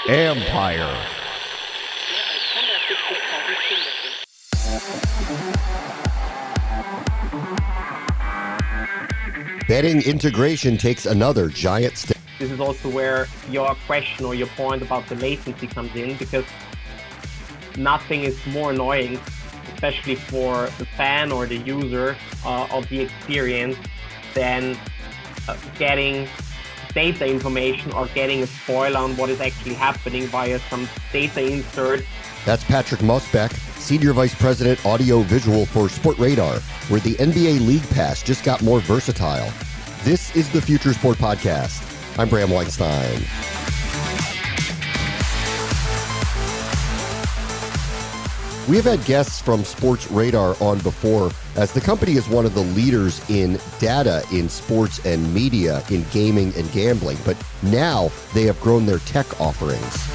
Empire. Betting integration takes another giant step. This is also where your question or your point about the latency comes in, because nothing is more annoying, especially for the fan or the user of the experience, than getting data information or getting a spoil on what is actually happening via some data insert. That's Patrick Mostboeck, Senior Vice President Audio Visual for Sportradar, where the NBA League Pass just got more versatile. This is the Future Sport Podcast. I'm Bram Weinstein. We have had guests from Sportradar on before, as the company is one of the leaders in data in sports and media, in gaming and gambling, but now they have grown their tech offerings.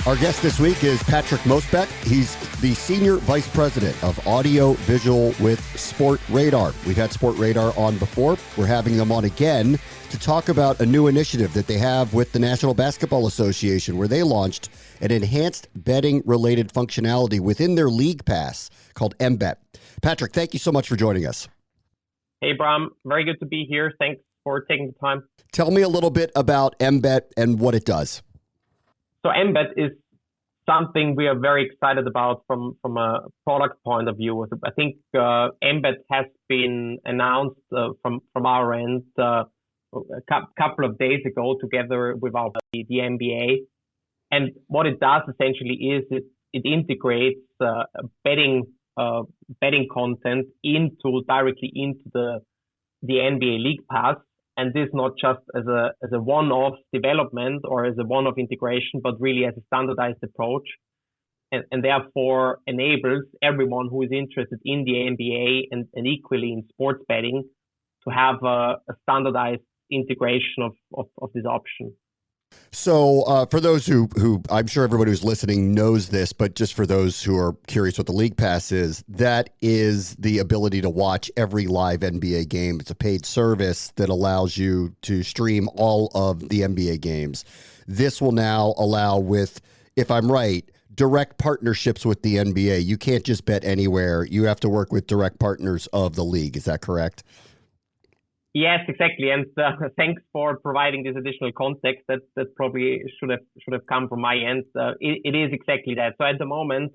Our guest this week is Patrick Mostboeck. He's the Senior Vice President of Audio Visual with Sportradar. We've had Sportradar on before. We're having them on again to talk about a new initiative that they have with the National Basketball Association, where they launched an enhanced betting-related functionality within their League Pass called MBet. Patrick, thank you so much for joining us. Hey, Bram. Very good to be here. Thanks for taking the time. Tell me a little bit about MBet and what it does. So MBet is something we are very excited about from a product point of view. I think MBet has been announced from our end a couple of days ago together with the NBA. And what it does essentially is it integrates betting content directly into the NBA League Pass. And this not just as a one-off development or as a one-off integration, but really as a standardized approach, and therefore enables everyone who is interested in the NBA and equally in sports betting to have a standardized integration of this option. So for those who I'm sure everybody who's listening knows this, but just for those who are curious what the League Pass is, that is the ability to watch every live NBA game. It's a paid service that allows you to stream all of the NBA games. This will now allow, with, if I'm right, direct partnerships with the NBA. You can't just bet anywhere. You have to work with direct partners of the league. Is that correct? Yes, exactly. And thanks for providing this additional context. That probably should have come from my end. It is exactly that. So at the moment,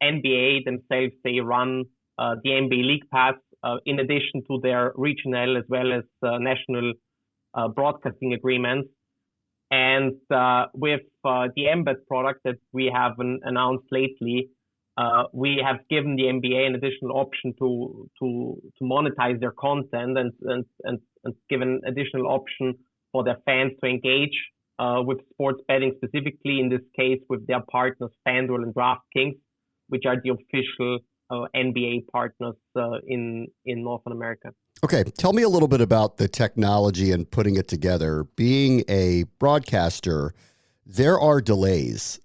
NBA themselves, they run the NBA League Pass in addition to their regional as well as national broadcasting agreements. And with the MBet product that we have announced lately, we have given the NBA an additional option to monetize their content and give an additional option for their fans to engage with sports betting, specifically in this case with their partners FanDuel and DraftKings, which are the official NBA partners in North America. Okay, tell me a little bit about the technology and putting it together. Being a broadcaster, there are delays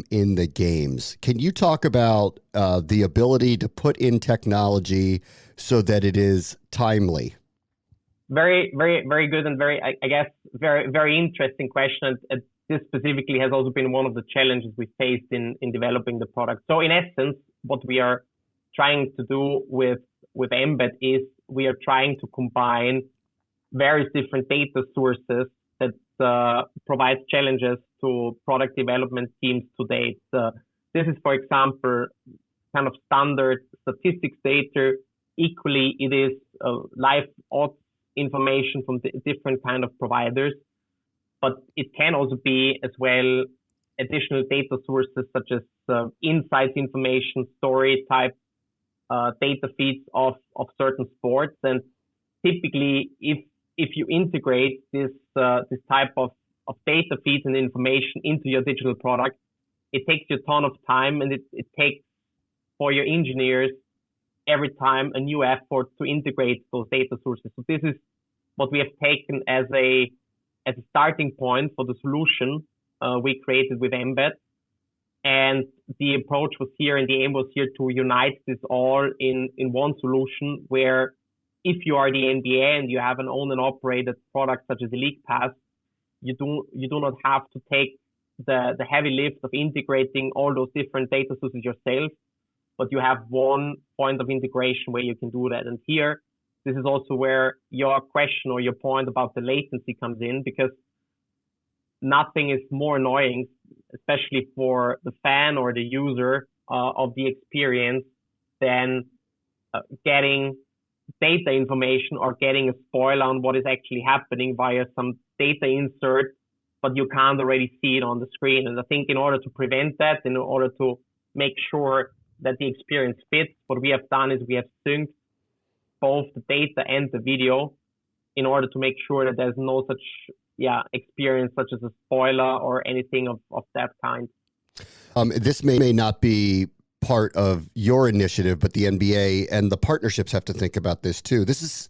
in the games. Can you talk about the ability to put in technology so that it is timely? Very, very, very good and very, I guess, very, very interesting question. And this specifically has also been one of the challenges we faced in developing the product. So in essence, what we are trying to do with MBet is we are trying to combine various different data sources that provides challenges to product development teams to date. This is, for example, kind of standard statistics data. Equally, it is live odds information from different kind of providers, but it can also be as well additional data sources such as insights information, story type data feeds of certain sports. And typically, if you integrate this type of data feeds and information into your digital product, it takes you a ton of time, and it takes for your engineers every time a new effort to integrate those data sources. So this is what we have taken as a starting point for the solution we created with MBet. And the approach was here, and the aim was here to unite this all in one solution where if you are the NBA and you have an owned and operated product such as the League Pass, you do not have to take the heavy lift of integrating all those different data sources yourself, but you have one point of integration where you can do that. And here, this is also where your question or your point about the latency comes in, because nothing is more annoying, especially for the fan or the user of the experience, than getting data information or getting a spoiler on what is actually happening via some data insert, but you can't already see it on the screen. And I think in order to prevent that, in order to make sure that the experience fits, what we have done is we have synced both the data and the video in order to make sure that there's no such experience such as a spoiler or anything of that kind. This may not be part of your initiative, but the NBA and the partnerships have to think about this too. This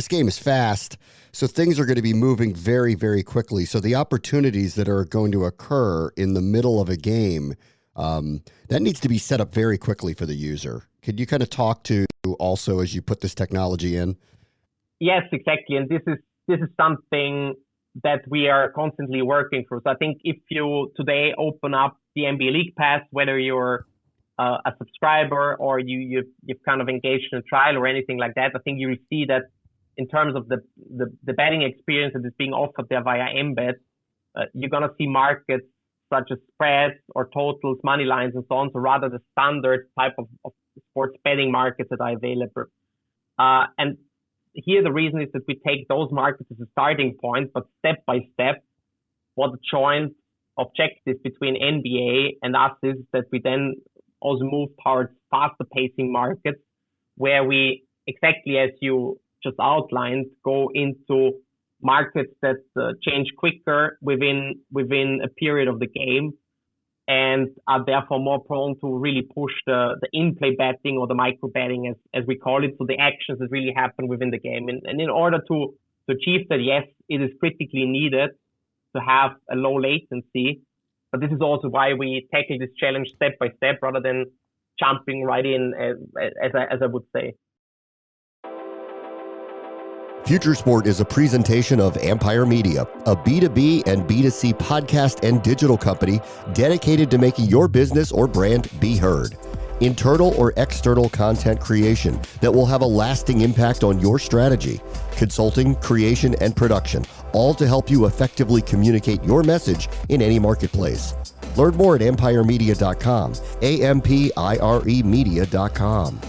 game is fast, so things are going to be moving very, very quickly. So the opportunities that are going to occur in the middle of a game, that needs to be set up very quickly for the user. Could you kind of talk to also as you put this technology in? Yes, exactly. And this is something that we are constantly working through. So I think if you today open up the NBA League Pass, whether you're a subscriber or you've kind of engaged in a trial or anything like that, I think you will see that in terms of the betting experience that is being offered there via Embed, you're going to see markets such as spreads or totals, money lines, and so on. So rather the standard type of sports betting markets that are available. And here the reason is that we take those markets as a starting point, but step by step, what the joint objective between NBA and us is that we then also move towards faster pacing markets where we, exactly as you just outlined, go into markets that change quicker within a period of the game and are therefore more prone to really push the in-play betting or the micro betting as we call it, so the actions that really happen within the game. And in order to achieve that, yes, it is critically needed to have a low latency, but this is also why we tackle this challenge step by step rather than jumping right in, as I would say. Future Sport is a presentation of Empire Media, a B2B and B2C podcast and digital company dedicated to making your business or brand be heard. Internal or external content creation that will have a lasting impact on your strategy, consulting, creation, and production, all to help you effectively communicate your message in any marketplace. Learn more at empiremedia.com, AMPIRE media.com.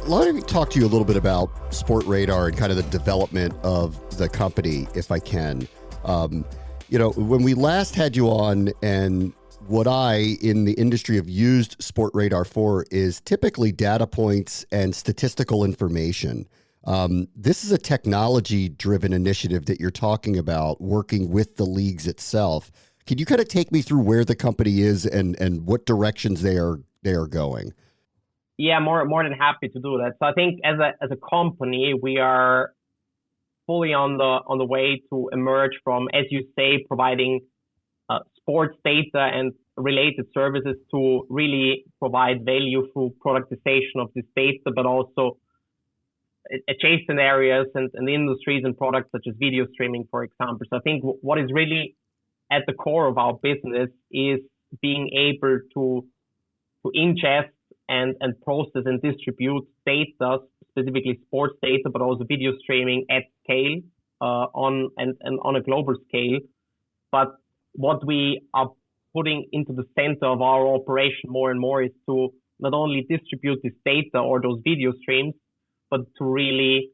Let me talk to you a little bit about Sportradar and kind of the development of the company, if I can. When we last had you on, and what I, in the industry, have used Sportradar for is typically data points and statistical information. This is a technology-driven initiative that you're talking about, working with the leagues itself. Can you kind of take me through where the company is and what directions they are going? Yeah, more than happy to do that. So I think as a company, we are fully on the way to emerge from, as you say, providing sports data and related services to really provide value through productization of this data, but also adjacent areas and industries and products such as video streaming, for example. So I think what is really at the core of our business is being able to ingest and process and distribute data, specifically sports data, but also video streaming at scale on a global scale. But what we are putting into the center of our operation more and more is to not only distribute this data or those video streams, but to really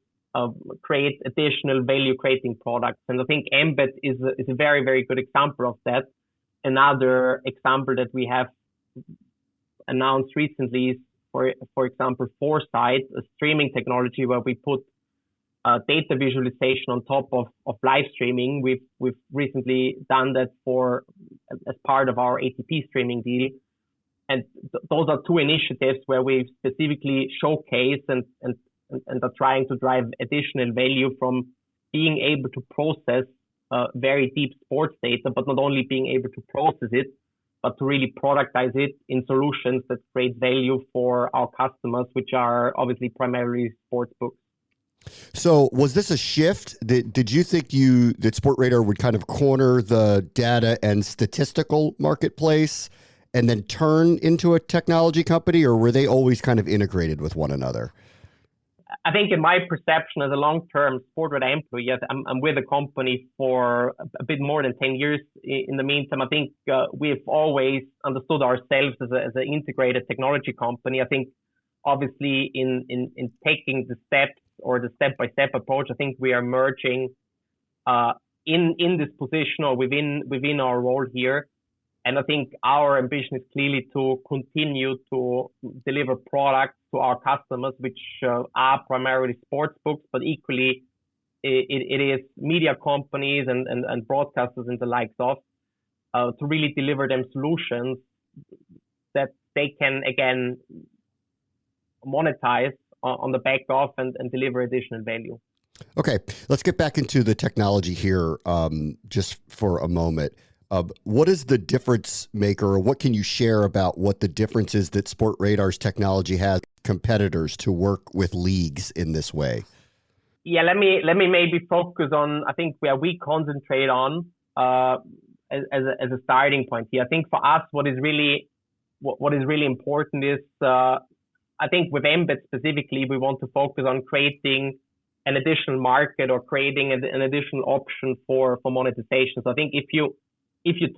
create additional value-creating products. And I think Embed is a very, very good example of that. Another example that we have announced recently is, for example, Foresight, a streaming technology where we put data visualization on top of live streaming. We've recently done that as part of our ATP streaming deal. And those are two initiatives where we specifically showcase and are trying to drive additional value from being able to process very deep sports data, but not only being able to process it, but to really productize it in solutions that create value for our customers, which are obviously primarily sportsbooks. So was this a shift? Did you think that Sportradar would kind of corner the data and statistical marketplace and then turn into a technology company, or were they always kind of integrated with one another? I think in my perception as a long-term Sportradar employee, I'm with the company for a bit more than 10 years. In the meantime, I think we've always understood ourselves as an integrated technology company. I think obviously in taking the steps or the step-by-step approach, I think we are merging in this position or within our role here. And I think our ambition is clearly to continue to deliver products to our customers, which are primarily sports books, but equally it is media companies and broadcasters and the likes of, to really deliver them solutions that they can, again, monetize on the back of and deliver additional value. Okay, let's get back into the technology here just for a moment. What is the difference maker, or what can you share about what the difference is that Sportradar's technology has competitors to work with leagues in this way? Yeah, let me maybe focus on, I think, where we concentrate on as a starting point here. I think for us, what is really important is, I think with Embed specifically, we want to focus on creating an additional market or creating an additional option for monetization. So I think if you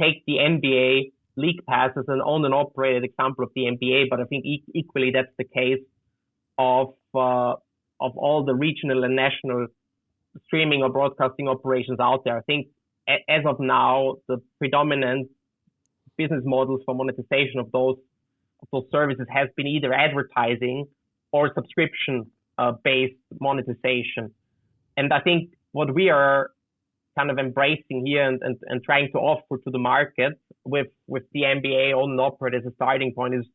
take the NBA league passes, an owned and operated example of the NBA, but I think equally that's the case of all the regional and national streaming or broadcasting operations out there. I think as of now, the predominant business models for monetization of those services has been either advertising or subscription based monetization. And I think what we are kind of embracing here and trying to offer to the market with the NBA owned and operated as a starting point is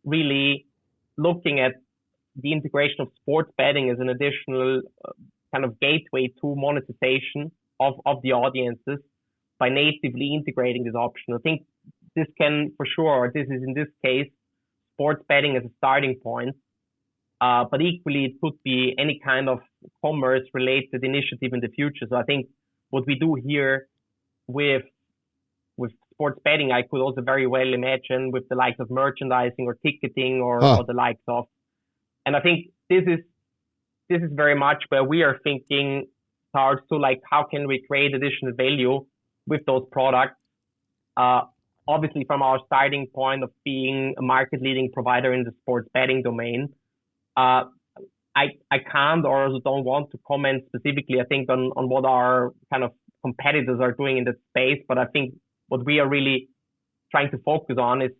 really looking at the integration of sports betting as an additional kind of gateway to monetization of the audiences by natively integrating this option. I think this can for sure, this is in this case, sports betting as a starting point, but equally it could be any kind of commerce related initiative in the future. So I think what we do here with sports betting, I could also very well imagine with the likes of merchandising or ticketing or the likes of. And I think this is very much where we are thinking towards to, like, how can we create additional value with those products? Obviously from our starting point of being a market leading provider in the sports betting domain. I can't or also don't want to comment specifically, I think, on what our kind of competitors are doing in that space. But I think what we are really trying to focus on is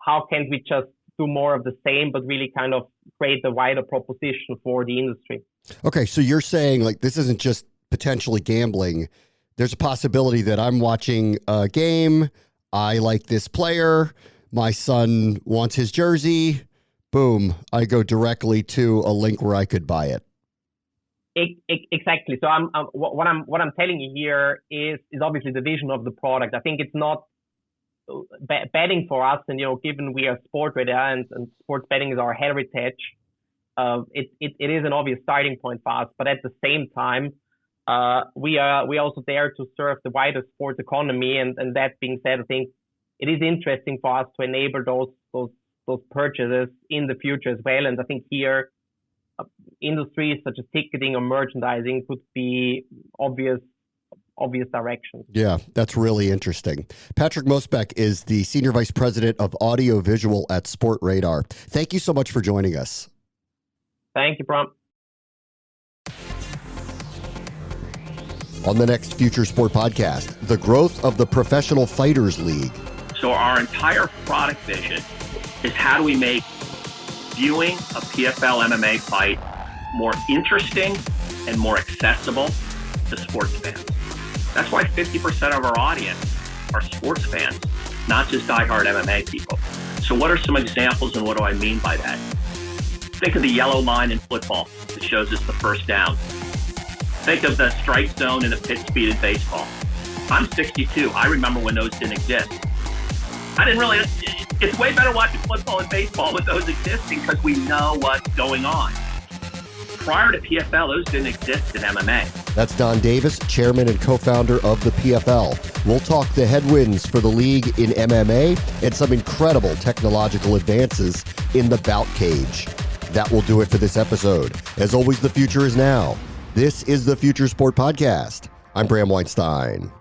how can we just do more of the same, but really kind of create a wider proposition for the industry. Okay, so you're saying, like, this isn't just potentially gambling. There's a possibility that I'm watching a game, I like this player, my son wants his jersey, boom, I go directly to a link where I could buy it. Exactly. So what I'm telling you here is obviously the vision of the product. I think it's not betting for us, and given we are Sportradar and sports betting is our heritage, it is an obvious starting point for us. But at the same time, we also there to serve the wider sports economy. And that being said, I think it is interesting for us to enable those purchases in the future as well. And I think here, industries such as ticketing or merchandising could be obvious directions. Yeah, that's really interesting. Patrick Mostboeck is the Senior Vice President of Audio Visual at Sportradar. Thank you so much for joining us. Thank you, Bram. On the next Future Sport podcast, the growth of the Professional Fighters League. So our entire product vision is how do we make viewing a PFL MMA fight more interesting and more accessible to sports fans. That's why 50% of our audience are sports fans, not just diehard MMA people. So what are some examples and what do I mean by that? Think of the yellow line in football that shows us the first down. Think of the strike zone in a pit speed in baseball. I'm 62. I remember when those didn't exist. I didn't really, it's way better watching football and baseball with those existing because we know what's going on. Prior to PFL, those didn't exist in MMA. That's Don Davis, chairman and co-founder of the PFL. We'll talk the headwinds for the league in MMA and some incredible technological advances in the bout cage. That will do it for this episode. As always, the future is now. This is the Future Sport Podcast. I'm Bram Weinstein.